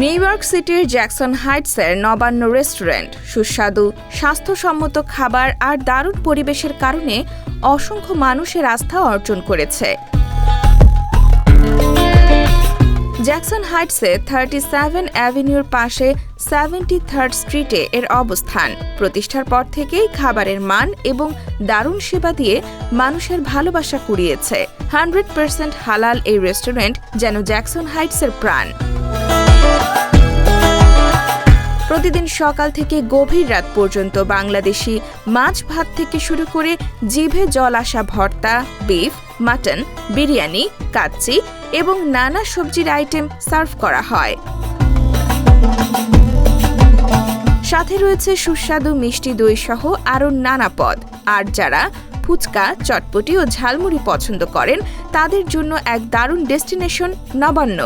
New York সিটির Jackson হাইটসের Nabanna restaurant সুস্বাদু স্বাস্থ্যসম্মত খাবার আর দারুণ পরিবেশের কারণে অসংখ্য মানুষের আস্থা অর্জন করেছে। জ্যাকসন হাইটসে 37 অ্যাভিনিউর পাশে 73rd স্ট্রিটে এর অবস্থান। প্রতিষ্ঠার পর থেকেই খাবারের মান এবং দারুণ সেবা দিয়ে মানুষের ভালোবাসা কুড়িয়েছে। 100% হালাল এই রেস্টুরেন্ট যেন জ্যাকসন হাইটসের প্রাণ। প্রতিদিন সকাল থেকে গভীর রাত পর্যন্ত বাংলাদেশি মাছ ভাত থেকে শুরু করে জিভে জল আসা ভর্তা, বিফ, মাটন, বিরিয়ানি, কাচ্চি এবং নানা সবজির আইটেম সার্ভ করা হয়। সাথে রয়েছে সুস্বাদু মিষ্টি দই সহ আরও নানা পদ। আর যারা ফুচকা, চটপটি ও ঝালমুড়ি পছন্দ করেন তাদের জন্য এক দারুণ ডেস্টিনেশন নবান্ন।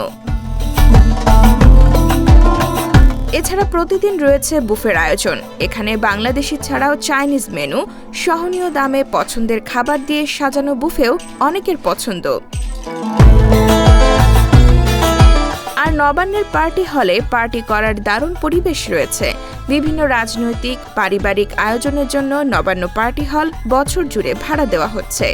এছাড়া প্রতিদিন রয়েছে বুফের আয়োজন। এখানে বাংলাদেশি ছাড়াও চাইনিজ মেনু, সহনীয় দামে পছন্দের খাবার দিয়ে সাজানো বুফেও অনেকের পছন্দ। আর নবান্নের পার্টি হলে পার্টি করার দারুণ পরিবেশ রয়েছে। বিভিন্ন রাজনৈতিক, পারিবারিক আয়োজনের জন্য নবান্ন পার্টি হল বছর জুড়ে ভাড়া দেওয়া হচ্ছে।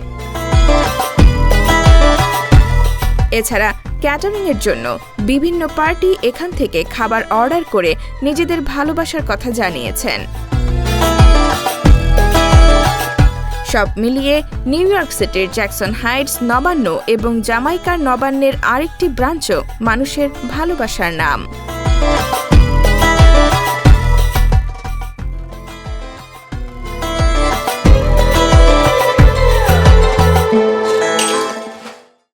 এছাড়া ক্যাটারিংয়ের জন্য বিভিন্ন পার্টি এখান থেকে খাবার অর্ডার করে নিজেদের ভালোবাসার কথা জানিয়েছেন। সব মিলিয়ে নিউ ইয়র্ক সিটির জ্যাকসন হাইটস নবান্ন এবং জামাইকার নবান্নের আরেকটি ব্রাঞ্চও মানুষের ভালোবাসার নাম।